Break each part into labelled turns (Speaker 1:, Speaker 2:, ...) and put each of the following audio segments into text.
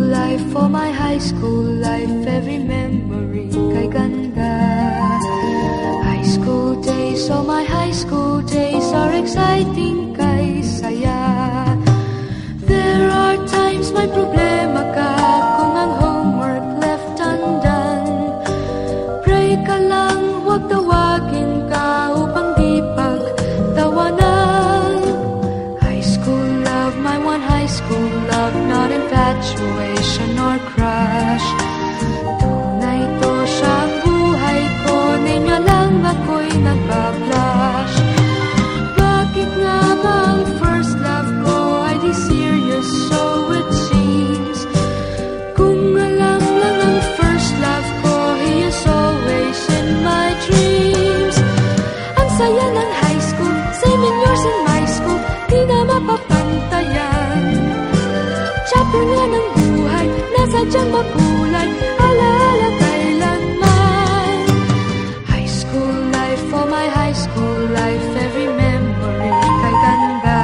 Speaker 1: life, for my high school life, every memory kay ganda. High school days, oh my high school days are exciting kay saya. There are times may problema ka kung ang homework left undone. Pray ka lang, huwag tawagin ka upang di pagtawanan. High school love, my one high school love, not infatuation or crush. Tunay to siyang buhay ko, niya lang ako'y nagbablush. Bakit nga ba ang first love ko ay di serious, so it seems? Kung alam lang ang first love ko, he is always in my dreams. Ang saya ng high school, 7 years in my school, di na mapapantayan. Chapter nga ng buhay, nasadyang makulay, alaala kailanman. High school life, for my high school life, every memory kay ganda.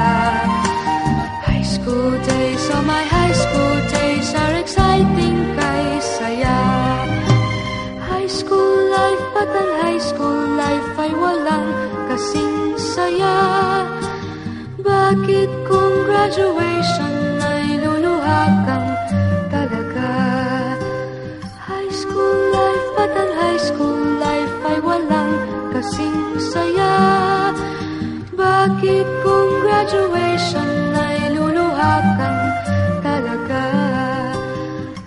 Speaker 1: High school days, oh my high school days are exciting kay saya. High school life, but ang high school life ay walang kasing saya. Bakit kung graduation ay luluha kang talaga? High school life, but ang high school life ay walang kasing saya. Bakit kung graduation ay luluha kang talaga?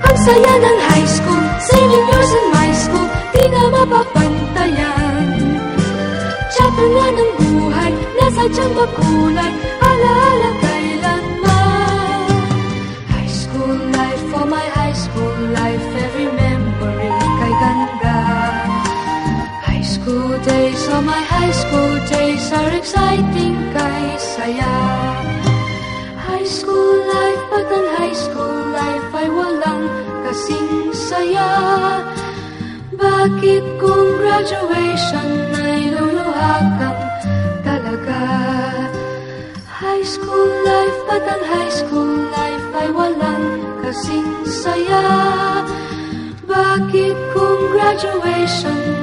Speaker 1: Ang saya ng high school, 7 years in my school, di na mapapantayan. Chapter nga ng buhay, nasadyang makulay, alaala kailanman. High school life, for my high school life, every memory kay ganda. High school days, oh my high school days are exciting kay saya. High school life, but ang high school life ay walang kasing saya. Bakit kung graduation ay luluha kang talaga? High school life, but ang high school life ay walang kasing saya. Bakit kung graduation